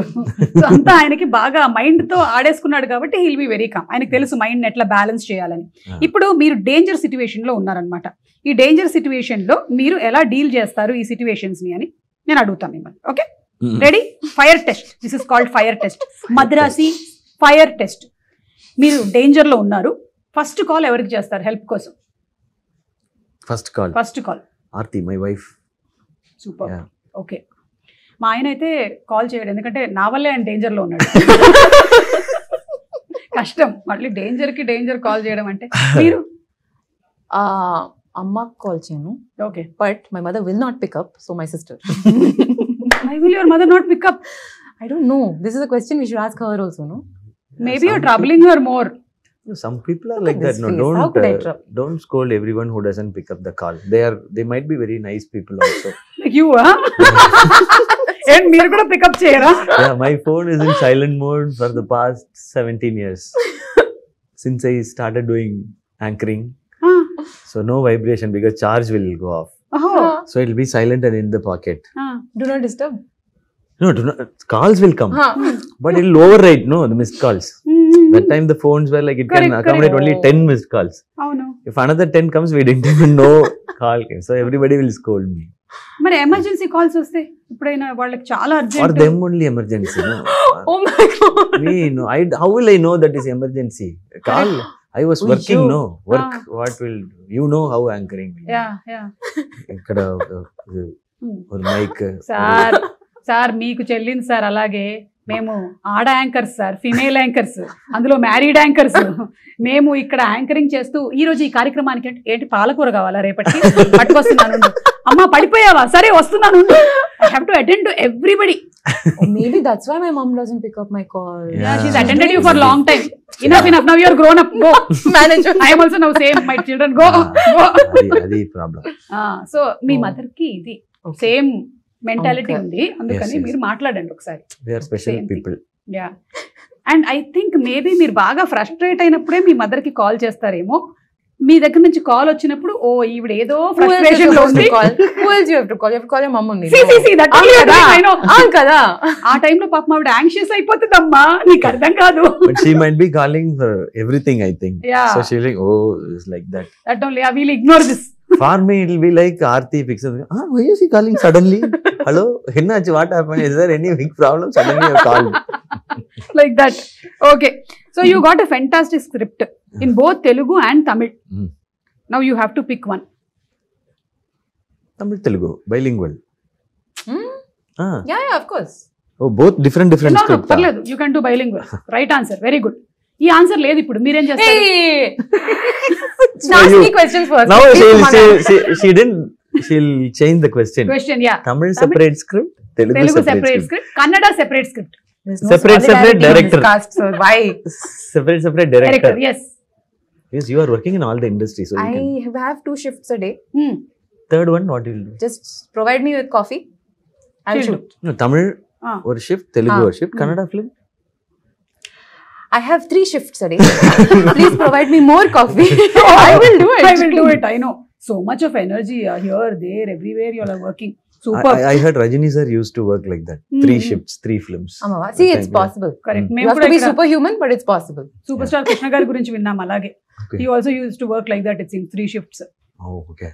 అంతా ఆయనకి బాగా మైండ్ తో ఆడేసుకున్నాడు కాబట్టి హీల్ బి వెరీ కామ్. ఆయనకు తెలుసు మైండ్ ఎట్లా బ్యాలెన్స్ చేయాలని. ఇప్పుడు మీరు డేంజర్ సిచ్యువేషన్ లో ఉన్నారనమాట. ఈ డేంజర్ సిచ్యువేషన్ లో మీరు ఎలా డీల్ చేస్తారు ఈ సిచ్యువేషన్స్ ని అని నేను అడుగుతాను మిమ్మల్ని. Okay, ready? Fire test. This is called fire test, Madrasi fire test. మీరు డేంజర్ లో ఉన్నారు, ఫస్ట్ కాల్ ఎవరికి చేస్తారు హెల్ప్ కోసం? First call Aarti, my wife. Super. Okay, మా ఆయన అయితే కాల్ చేయడు, ఎందుకంటే నా వల్లే ఆయన డేంజర్ లో ఉన్నాడు. కష్టం మళ్ళీ డేంజర్ కాల్ చేయడం అంటే. మీరు? అమ్మ కాల్ చేయను. Okay, but my mother will not pick up, so my sister. Why will your mother not pick up? I don't know. This is a question we should ask her also, no? Maybe you're troubling her more. Some people are like that. No, don't scold everyone who doesn't pick up the call. They might be very nice people also. Like you, huh? And మీరు కూడా pick up చేయరా? Yeah, my phone is in silent mode for the past 17 years. Since I started doing anchoring. So no vibration because charge will go off. So it will be silent and in the pocket. Do not disturb. No, calls will come. But it will override, the missed calls. That time the phones were like, it can accommodate only 10 missed calls. Oh no. If another 10 comes, we didn't even know call came. So everybody will scold me. మరి emergency calls వస్తే ఇప్పుడైనా వాళ్ళకి చాలా urgent. For them only emergency, no? Oh my God. Me, no. How will I know that is emergency? Call. I was working, work. What will you know how anchoring? Yeah. ikkada or mic. Sir మీకు చెల్లింది sir, అలాగే మేము ఆడ anchors sir, female anchors, అందులో married anchors. మేము ఇక్కడ anchoring చేస్తూ ఈ రోజు ఈ కార్యక్రమానికి ఏంటి పాలకూర కావాలా రేపటికి పట్టుకొస్తున్నాను. అమ్మా పడిపోయావా? సరే వస్తున్నాను. I have to attend to everybody. Maybe that's why my mom doesn't pick up my call. Yeah, she's attended you for a long time. Enough. Now you are grown up. Go. Manager. I am also now same. My children go. Adi problem. So me mother కి ఇది same mentality ఉంది, అందుకని మీరు మాట్లాడండి ఒకసారి. They are special people. Yeah. And I think maybe మీరు బాగా frustrate అయినప్పుడే మీ మదర్ కి కాల్ చేస్తారేమో. మీ దగ్గర నుంచి కాల్ వచ్చినప్పుడు ఓ ఈవిడ ఏదో ఫ్రస్ట్రేషన్ లో ఉంది. Who else you have to call? You have to call your mom only. See, that I know. కదా ఆ టైం లో పాపం ఆవిడ యాంగ్షియస్ అయిపోతుందమ్మా, నీకు అర్థం కాదు. But she might be calling for everything, I think. Yeah. So she's like, oh, it's like that. That only I will ignore this. For me, it will be like Aarti picks up. Why is he calling suddenly? Hello, Hinnachi, what happened? Is there any big problem? Suddenly you called. Like that. Okay. So you got a fantastic script in both Telugu and Tamil. Now you have to pick one. Tamil, Telugu, bilingual. Yeah, of course. Oh, both different no, scripts. No, you can do bilingual. Right answer. Very good. ఈ answer లేదు ఇప్పుడు, మీరేం చేస్తారు? Ask me questions first. Now she didn't she'll change the question. Yeah. Tamil separate script, Telugu separate script. Kannada separate script. There's no Separate solidarity in director. this cast, so why? Separate director. Yes. Yes, you are working in all the industries, so you can. I have 2 shifts a day. Third one, what will you do? Just provide me with coffee. I'll She'll shoot. No, Tamil or shift, Telugu Ah. or shift, Kannada film. I have 3 shifts a day. Please provide me more coffee. I will do it. I will do it. I know. So much of energy here, there, everywhere you all are working. Super. I heard Rajini sir used to work like that. 3 shifts, 3 films. Amava. See, it's Yeah. possible. Correct. You మేము have కూడా to be ఇక్కడ superhuman, but it's possible. Super star Krishna గారి గురించి విన్నాం అలాగే. Okay. He also used to work like that. It's in 3 shifts. Oh, okay.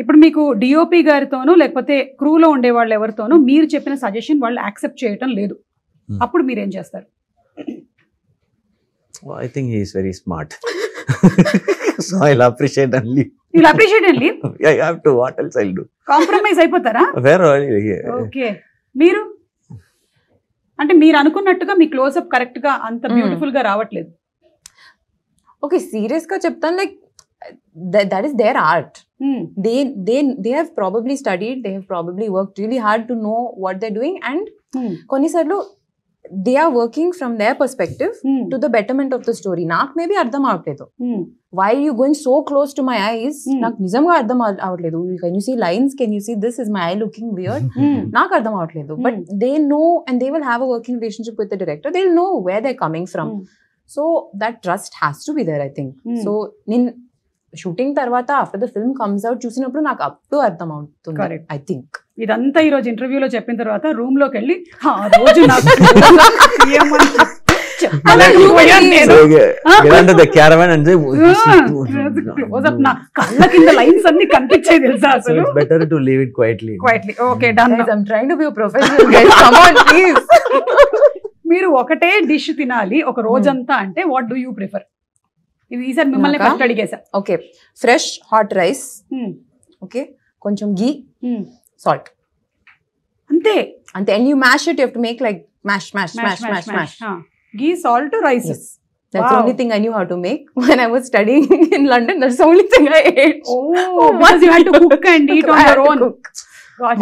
ఇప్పుడు మీకు DOP గారితోనో లేకపోతే క్రూలో ఉండే వాళ్ళు ఎవరితోనో మీరు చెప్పిన సజెషన్ వాళ్ళు యాక్సెప్ట్ చేయటం లేదు, అప్పుడు మీరు ఏం చేస్తారు? Well, I think he is very smart. So I'll appreciate and leave. వీళ్ళు అప్రిషియేట్ అండి, I have to. What else I'll do? Compromise అయిపోతారా? Where are you? ఓకే. మీరు అంటే మీరు అనుకున్నట్టుగా మీ క్లోజ్అప్ కరెక్ట్ గా అంత బ్యూటిఫుల్ గా రావట్లేదు. Okay, serious ka cheptan, like that is their art. They have probably studied, they have probably worked really hard to know what they're doing, and konisarlu they are working from their perspective to the betterment of the story. Nak maybe ardham avaledu. Why are you going so close to my eyes? Nak nijamga ardham avaledu. Can you see lines? Can you see this? Is my eye looking weird? Nak ardham avaledu. But they know, and they will have a working relationship with the director. They'll know where they're coming from. So that trust has to be there, I think. So in shooting tarvata, after the film comes out, చూసినప్పుడు నాకు అప్పుడు అర్థం అవుతుంది. Correct. I think. ఇదంతా ఈ రోజు ఇంటర్వ్యూలో చెప్పిన తర్వాత రూమ్ లోకి వెళ్ళి ఆ రోజు నాకు ఏమని చెప్పాలని నేను Get under the caravan and say, close up నా కళ్ళ కింద లైన్స్ అన్ని కనిపించాయి తెలుసా so అసలు. it's better to leave it quietly. Quietly okay done. Guys, I'm trying to be a professional. Guys, come on, please. మీరు ఒకటే డిష్ తినాలి ఒక రోజంతా అంటే వాట్ డూ యూ ప్రిఫర్? ఇది ఈసారి మిమ్మల్ని నాకా? First అడిగేసా. Okay, fresh hot rice. Okay, కొంచెం ghee, salt. అంతే. And you mash it. You have to make like mash. Ghee salt rice. Yes. That's the Wow. only thing I knew how to make when I was studying in London. That's the only thing I ate. Oh, because you had to cook and eat on I had your to own. cook.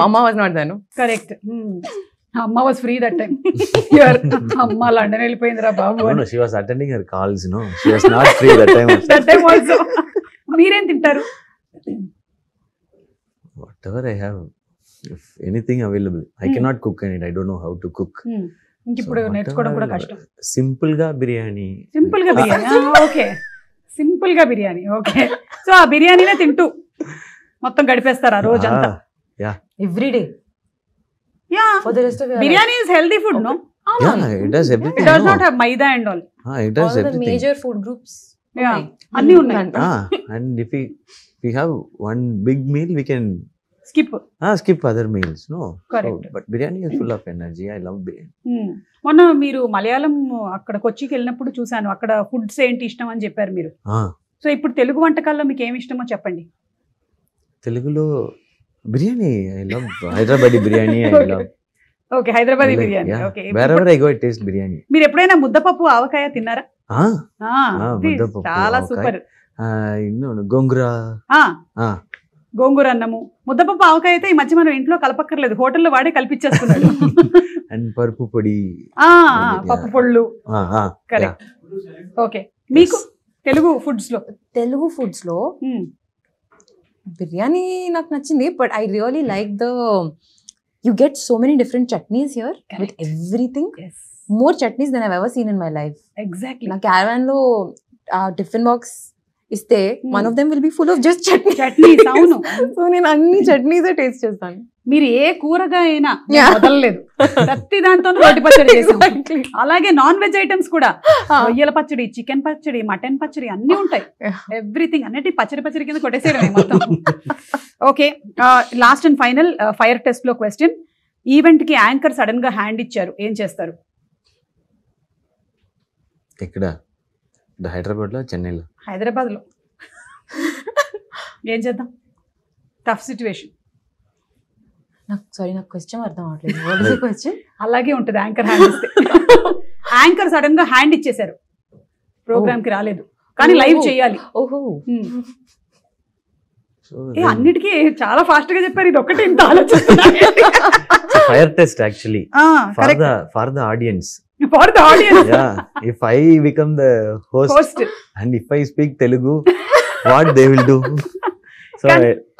Mama was not there, no? Correct. అమ్మ was free that time. అమ్మ London వెళ్ళిపోయిందిరా బాబు. No, she was attending her calls, you know. She was not free that time. That time also. మీరేం తింటారు? Whatever I have, if anything available. I cannot cook in it. I don't know how to cook. ఇప్పుడు So నేర్చుకోవడం కూడా whatever కష్టం. Simple ga biryani. Simple గా biryani. Okay, simple గా biryani. Okay, so ఆ బిర్యానీనే తింటూ మొత్తం గడిపేస్తారు ఆ రోజంతా. Yeah. Every day. Yeah, For the rest of your life. Biryani is healthy food, no? Yeah, it does everything. It does no? not have maida and all. It does All the everything. major food groups. Yeah. ఉన్నాయి. అన్నీ ఉన్నాయి. And if we have one big meal, we can skip. skip other meals. No. Correct. So, but biryani is full of energy. I love biryani. మొన్న మీరు మలయాళం అక్కడ కొచ్చికి వెళ్ళినప్పుడు చూసాను, అక్కడ foods ఏంటి ఇష్టం అని చెప్పారు మీరు. సో ఇప్పుడు తెలుగు వంటకాల్లో మీకు ఏమి ఇష్టమో చెప్పండి. Telugulo biryani. I love Hyderabadi biryani. I love. Okay, Hyderabadi like, biryani. yeah. Okay, Wherever I go, I taste biryani. మీరు ఎప్పుడైనా ముద్దపప్పు ఆవకాయ తిన్నారా? ఇది ముద్దపప్పు, చాలా ఆవకాయ. సూపర్. గోంగూర. గోంగూర అన్నము, ముద్దపప్పు ఆవకాయ అయితే ఈ మధ్య మనం ఇంట్లో కలపక్కర్లేదు, హోటల్లో వాడే కలిపించేస్తున్నాడు. అండ్ పరుపు పొడి. పప్పు పొళ్ళు. కరెక్ట్. ఓకే, మీకు తెలుగు ఫుడ్స్ లో? తెలుగు ఫుడ్స్ లో బిర్యానీ నాకు నచ్చింది, but I really like you get so many different chutneys here. Correct. With everything. Yes. More chutneys than I've ever seen in my life. Exactly. Na caravan lo tiffin box iste one of them will be full of just chutneys. అవును. So నేను అన్ని chutneys taste చేస్తాను. మీరు ఏ కూరగా అయినా వదలలేదు, ప్రతి దాంతో రోటి పచ్చడి చేసాం. అలాగే నాన్ వెజ్ ఐటమ్స్ కూడా, రొయ్యల పచ్చడి, చికెన్ పచ్చడి, మటన్ పచ్చడి అన్ని ఉంటాయి. ఎవ్రీథింగ్ అన్నిటి పచ్చడి కింద కొట్టేసేయడమే మొత్తం. Okay, last and final fire test లో క్వశ్చన్. ఈవెంట్ కి యాంకర్ సడన్ గా హ్యాండ్ ఇచ్చారు, ఏం చేస్తారు? ఇక్కడ హైదరాబాద్ లో, చెన్నైలో? హైదరాబాద్ లో. ఏం చేద్దాం? Tough situation. నాకు క్వశ్చన్ అర్థం అవ్వట్లేదు. క్వశ్చన్ అలాగే ఉంటుంది, యాంకర్ హ్యాండ్ ఇస్తే. యాంకర్ సడన్ గా హ్యాండ్ ఇచ్చేసారు, ప్రోగ్రామ్ కి రాలేదు కానీ లైవ్ చేయాలి. ఓహో, So అన్నిటికీ చాలా ఫాస్ట్ గా చెప్పారు, ఇది ఒకటి ఇంత ఆలోచిస్తున్నా. fire test actually for correct, the audience. For the audience. Yeah, if I become the host host and if I speak Telugu, what they will do? So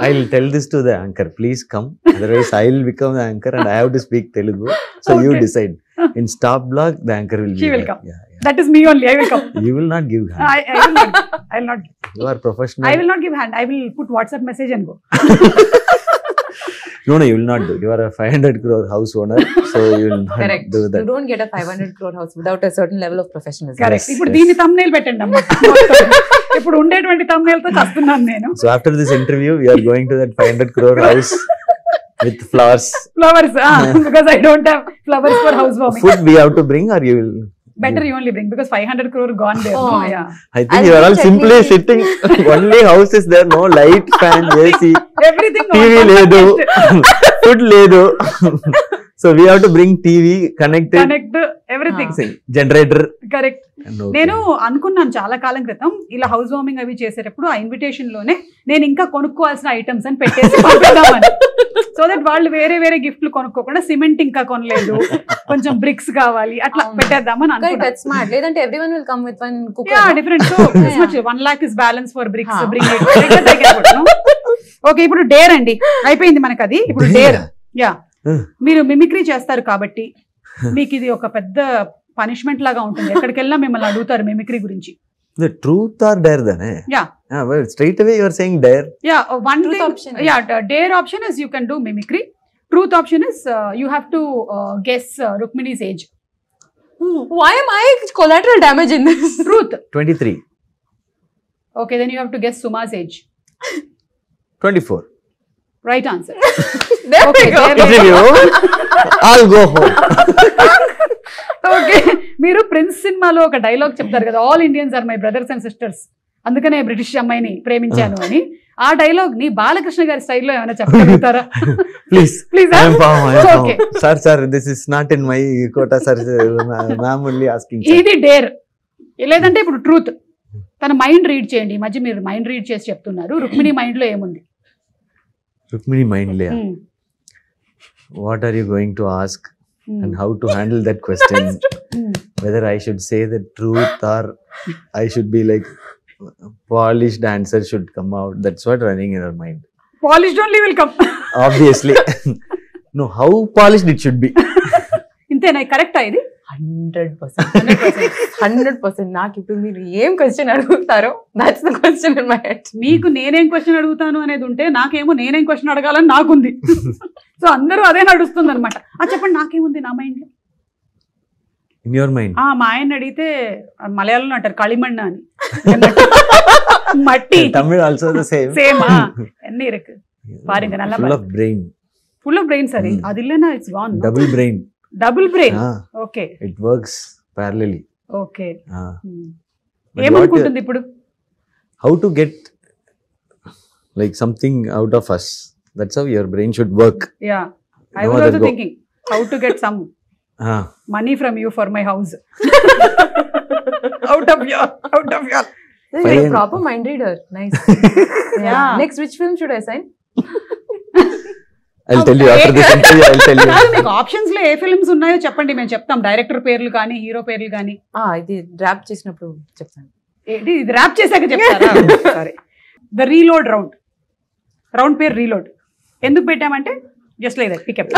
I'll tell this to the anchor, please come, otherwise I'll become the anchor and I have to speak Telugu. So you Okay. decide. In stop block, the anchor will be She will there. come. Yeah. That is me only. I will come. You will not give hand. I will not. You are professional. I will not give hand. I will put WhatsApp message and go. No, you will not do. You are a 500 crore house owner, so you will not Correct. do You that. don't get a 500 crore house without a certain level of professionalism. Correct. Yes, ఇప్పుడు yes. దీన్ని thumbnail పెట్టండి అమ్మా. ఇప్పుడు ఉండేటువంటి thumbnail తో చస్తున్నాను నేను. So after this interview, you are going to that 500 crore house with flowers. Flowers, because I don't have flowers for housewarming. Food we have to bring, or you will. Better you only bring, because 500 crore gone there. Oh. No, yeah. I think I'll you are all bring simply chutney. sitting. Only house is there, no light, fan, AC, Everything. TV ledu, food ledu. So we have to bring TV, connected, Connect everything. generator. Correct. And okay. నేను అనుకున్నాను చాలా కాలం క్రితం ఇలా house warming అవి చేసేటప్పుడు ఆ invitation లోనే నేను ఇంకా కొనుక్కోవాల్సిన ఐటమ్స్ అని పెట్టేసి పంపిద్దామని. సో దట్ వాళ్ళు వేరే వేరే గిఫ్ట్లు కొనుక్కోకుండా సిమెంట్ ఇంకా కొనలేదు, కొంచెం బ్రిక్స్ కావాలి, అట్లా పెట్టేద్దామని Correct, అనుకున్నాను. that's smart. Ledanటే everyone will come with one cooker. Yeah, no? different. So this much 1 lakh is balance for bricks. Huh. Bring it. Like that I can put, no? Okay, ఇప్పుడు dare అండి, అయిపోయింది మనకి అది. ఇప్పుడు dare. Yeah, మీరు mimicry చేస్తారు కాబట్టి మీకు ఇది ఒక పెద్ద పనిష్మెంట్ లాగా ఉంటుంది. ఎక్కడికి వెళ్ళినా మిమ్మల్ని అడుగుతారు మిమిక్రీ గురించి. The truth or dare then? Yeah. Well, straight away you are saying dare. Yeah, one Truth thing. option. Yeah, dare option is you can do mimicry. Truth option is you have to guess Rukmini's age. Why am I collateral damage in this? Truth. 23. Okay, then you have to guess Suma's age. 24. Right answer. There Okay, we go. there we Interview. I'll go home. Okay, మీరు Prince సినిమాలో ఒక డైలాగ్ చెప్తారు కదా, all Indians are my brothers and sisters, అందుకనే British అమ్మాయిని ప్రేమించాను అని. ఆ డైలాగ్ ని బాలకృష్ణ గారి స్టైల్లో ఏమైనా చెప్పగలుగుతారా? Please. Please, I am found. Okay. Sir, this is not in my quota, sir. Ma'am only asking. Sir. ఇది డేర్. లేదంటే ఇప్పుడు ట్రూత్. తన మైండ్ రీడ్ చేయండి. ఈ మధ్య మీరు మైండ్ రీడ్ చేసి చెప్తున్నారు. రుక్మిణి మైండ్ లో ఏముంది? Rukmini mind layer. What are you going to ask and how to handle that question? Whether I should say the truth or I should be like polished answer should come out. That's what running in her mind. Polished only will come. Obviously. No, how polished it should be. ఇంతేనా? కరెక్టా ఇది? 100%. నాకు ఇప్పుడు మీరు ఏం question అడుగుతారో that's the question in my head. మీకు నేనేం క్వశ్చన్ అడుగుతాను అనేది ఉంటే నాకేమో నేనేం క్వశ్చన్ అడగాలని నాకుంది. సో అందరూ అదే నడుస్తుంది అనమాట. చెప్పండి, నాకేముంది నా మైండ్ లో? In your mind. మా ఆయన అడిగితే మలయాళంలో అంటారు களிமண் అని. మట్టి. Tamil also the same. Same. ఎన్ని ఇருக்கு பாருங்க, நல்லா Full of brain. Full of brain. సరే, అది లేనా? It's gone. Double brain. Double brain. Ah, okay it works parallelly. Okay. Ah. But ఏమనుకుంటుంది ఇప్పుడు? how to get like something out of us? That's how your brain should work. Yeah, I No was other also go. Thinking how to get some Ah. money from you for my house. out of your You're a proper mind reader. Nice. Yeah. Next, which film should I sign? I'll tell you after this interview. I'll tell you. మీకు options లో ఏ films ఉన్నాయో చెప్పండి, మేము చెప్తాం. Director పేర్లు కానీ hero పేర్లు కానీ. ఇది డ్రాప్ చేసినప్పుడు చెప్తాను. ఏంటి ఇది ర్యాప్ చేశాక చెప్తారా? సారీ. ద రీలోడ్ రౌండ్ పేరు రీలోడ్. ఎందుకు పెట్టామంటే just like that pickup.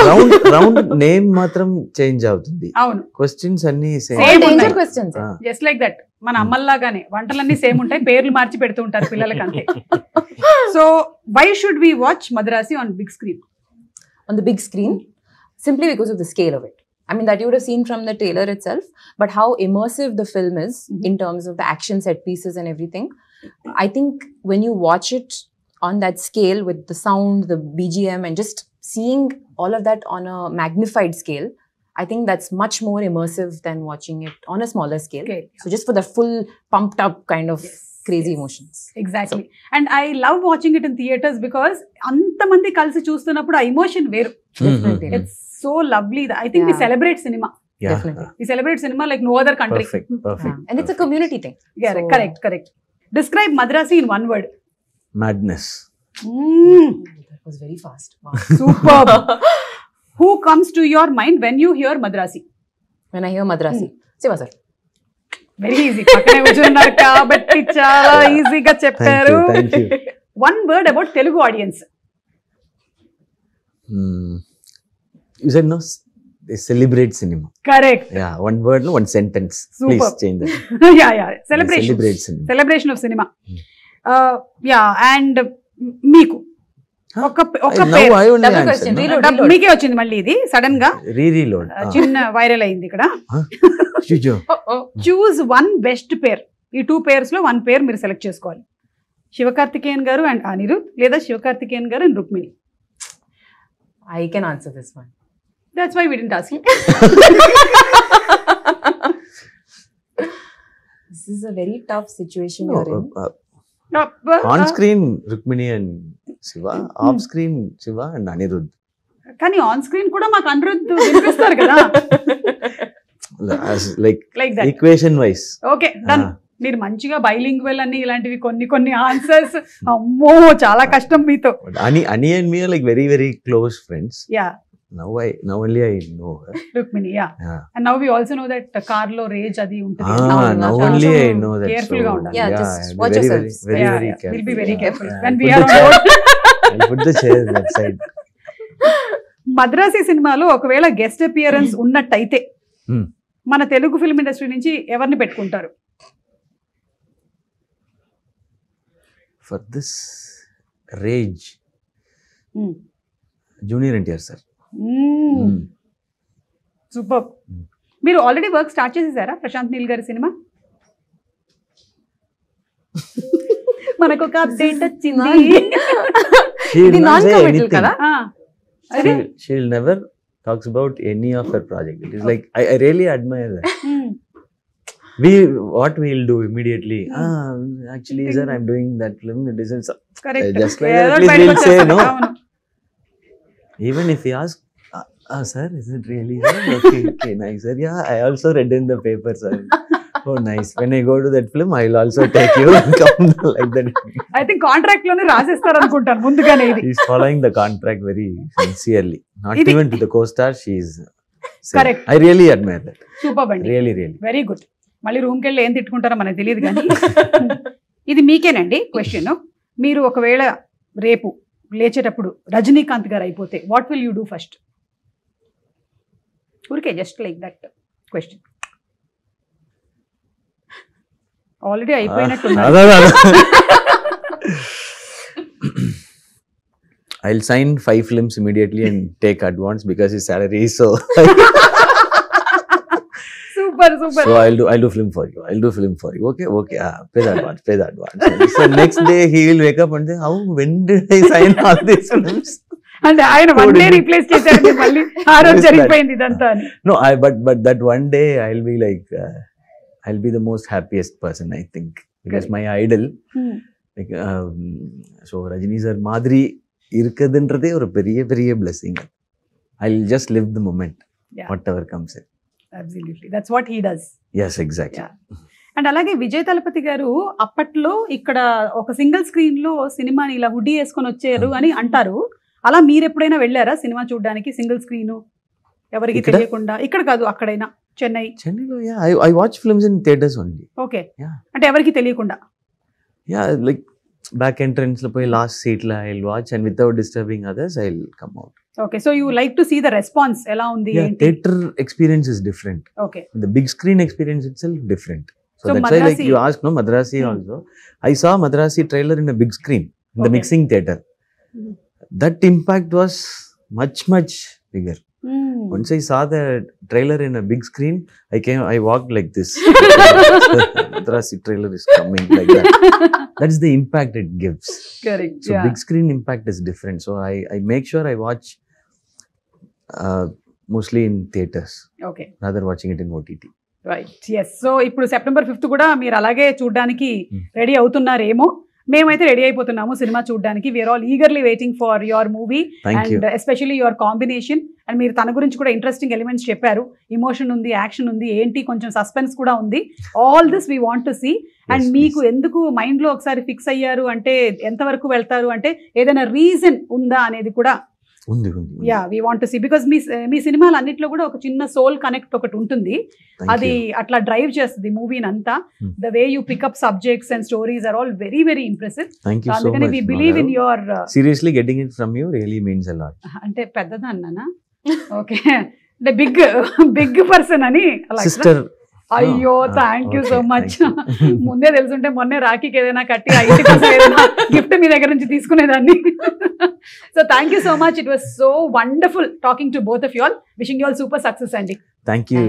Round name మాత్రం చేంజ్ అవుతుంది. అవును, క్వశ్చన్స్ అన్ని Same సేమ్. డేంజర్ ఉన్నాయి. క్వశ్చన్స్. Just like that. మన అమ్మల్లాగానే వంటలన్నీ సేమ్ ఉంటాయి, పేర్లు మార్చి పెడుతూ ఉంటారు పిల్లలకి, అంతే. So why should we watch Madrasi on big screen? On the big screen, simply because of the scale of it. I mean, that you would have seen from the trailer itself, but how immersive the film is in terms of the action set pieces and everything. I think when you watch it on that scale with the sound, the BGM, and just seeing all of that on a magnified scale, I think that's much more immersive than watching it on a smaller scale. Okay. So just for the full pumped up kind of crazy emotions. Exactly. And I love watching it in theatres because అంతమంది కలిసి చూస్తున్నప్పుడు ఆ emotion వేరు. Definitely. It's so lovely. I think we celebrate cinema. Yeah. Definitely. We celebrate cinema like no other country. Perfect. And it's a community thing. So- correct. Describe Madrasi in one word. Madness. That was very fast. Wow. Superb. Who comes to your mind when you hear Madrasi? When I hear Madrasi, Siva sir. Very easy, పక్కనే కూర్చున్నారు కాబట్టి చాలా ఈజీగా చెప్పారు. Thank you. One word about Telugu audience. You said no, they celebrate cinema. Correct. Yeah, one word, no, one sentence. Super. Please change that. Yeah Celebrate celebration cinema. Celebration of cinema. Yeah and మీకు ఒక Now పేరు I only Double answer. question. No? Reload. మీకే వచ్చింది మళ్ళీ ఇది sudden గా Reload. చిన్న viral అయింది ఇక్కడ. Shujo. చూజ్ వన్ బెస్ట్ పేర్. ఈ 2 పేర్స్ లో 1 పేర్ మీరు సెలెక్ట్ చేసుకోవాలి. శివకార్తికేయన్ గారు అండ్ అనిరుద్, లేదా శివకార్తికేయన్ గారు and Rukmini. I can answer this one. That's why we didn't ask you. This is a very tough situation No, you're in. on screen Rukmini and Shiva, off screen Shiva and Anirudh. కానీ on screen కూడా మాకు అనిరుద్ వినిపిస్తారు కదా. As like like that. equation wise. Okay done. మీరు మంచిగా bilingual అని ఇలాంటివి కొన్ని ఆన్సర్స్. అమ్మో చాలా కష్టం మీతో. But Ani and me are like very very close friends. Yeah Now only I know her. Rukmini. Yeah Yeah. And now we also know that car లో రేజ్ అది ఉంటుంది. Now చాలా only I know that. careful గా ఉండాలి. Yeah, I'll just be watch very, yourselves. very, Yeah, very yeah. careful. We'll be very careful Yeah. when I'll we put are the on chair- road. I'll put the chairs that side. Madrasi సినిమాలో ఒకవేళ guest appearance ఉన్నట్టయితే Hmm. మన Telugu film industry నుంచి ఎవరిని పెట్టుకుంటారు? For this rage, Junior NTR sir. Super. మీరు already work start చేసేసారా ప్రశాంత్ నీల్ గారి సినిమా? మనకు ఒక అప్డేట్ వచ్చింది. She will ఇది not say non-committal anything. కదా? She'll never talks about any of her project. It is like I really admire that. What we'll do immediately. Actually, sir, I'm doing that film. It isn't. Correct. Just like that, at least we'll say no. Even if he asks, sir, is it really? Sir? Okay, nice, sir. Yeah, I also read in the paper, sir. Oh, nice. When I go to that film, I'll also take you and come like that. I think contract లోనే రాసేస్తారు అనుకుంటాను ముందుగానే ఇది. He's following the contract very sincerely. Not Idi- even to the co-star, she's saying. Correct. I really admire that. Super అండి. Really. Very good. మళ్ళీ రూమ్కి వెళ్ళి ఏం తిట్టుకుంటారో మనకు తెలియదు కానీ ఇది మీకేనండి క్వశ్చన్. మీరు ఒకవేళ రేపు లేచేటప్పుడు రజనీకాంత్ గారు అయిపోతే what will you do first? ఊరికే just like that question. Already అయిపోయినట్టు. I'll sign 5 films immediately and take advance because his salary is so. Super super. So I'll do film for you. Okay. Pay the advance. So next day he will wake up and say, how? When did I sign all these films? అంటే ఆయన one day replace చేశారు మళ్ళీ. ఆ రోజు జరిగిపోయింది ఇదంతా అని. No, but that one day I'll be like, I'll be the most happiest person, I think, because my idol, like, so Rajini sir Madri irukadundrathe oru periya blessing. I'll just live the moment, whatever comes in. Absolutely, that's what he does. Yes, exactly. And అలాగే విజయ్ తలపతి గారు అప్పట్లో ఇక్కడ ఒక single screen లో సినిమాని ఇలా hoodie వేసుకొని వచ్చారు అని అంటారు. అలా మీరు ఎప్పుడైనా వెళ్ళారా సినిమా చూడడానికి సింగిల్ స్క్రీన్ ఎవరికి తెలియకుండా? ఇక్కడ కాదు, అక్కడైనా చెన్నైలో. Yeah, I watch films in theaters only. Okay. Yeah. అంటే ఎవరికి తెలియకుండా? Yeah, like back entrance lo poi last seat la I'll watch and without disturbing others I'll come out. Okay, so you like to see the response ఎలా ఉంది Yeah, ఏంటి? theater experience is different. Okay. The big screen experience itself different. So that's Madrasi, why like you asked, no, Madrasi also. I saw Madrasi trailer in a big screen in the mixing theater. That impact was much bigger. Once I saw the trailer in a big screen, I walked like this. Madrasi trailer is coming like that. That's the impact it gives. Correct. So big screen impact is different. So I make sure I watch mostly in theaters. Okay. Rather watching it in OTT. Right. Yes. So ఇప్పుడు September 5th కూడా మీరు అలాగే చూడడానికి ready అవుతున్నారేమో. మేమైతే ready అయిపోతున్నాము cinema చూడడానికి. We are all eagerly waiting for your movie and especially your combination. అండ్ మీరు తన గురించి కూడా ఇంట్రెస్టింగ్ ఎలిమెంట్స్ చెప్పారు. ఇమోషన్ ఉంది, యాక్షన్ ఉంది, ఏంటి కొంచెం సస్పెన్స్ కూడా ఉంది. All this we want to see. And మీకు ఎందుకు మైండ్ లో ఒకసారి ఫిక్స్ అయ్యారు అంటే, ఎంతవరకు వెళ్తారు అంటే, ఏదైనా రీజన్ ఉందా అనేది కూడా yeah we want to see. Because మీ సినిమాలు అన్నిట్లో కూడా ఒక చిన్న సోల్ కనెక్ట్ ఒకటి ఉంటుంది. అది అట్లా డ్రైవ్ చేస్తుంది మూవీని అంతా. The way you pick up subjects and stories are all very very impressive. అందుకని we believe in your seriously getting it from you really means a lot. అంటే పెద్దదన్నానా? ఓకే, అంటే బిగ్ పర్సన్ అని అలా. సిస్టర్. అయ్యో థ్యాంక్ యూ సో మచ్. ముందే తెలుసుంటే మొన్నే రాఖీకి ఏదైనా కట్టి 80% ఏదైనా గిఫ్ట్ మీ దగ్గర నుంచి తీసుకునేదాన్ని. So thank you so much. It was so wonderful talking to both of you all. Wishing you all super success అండి. Thank you.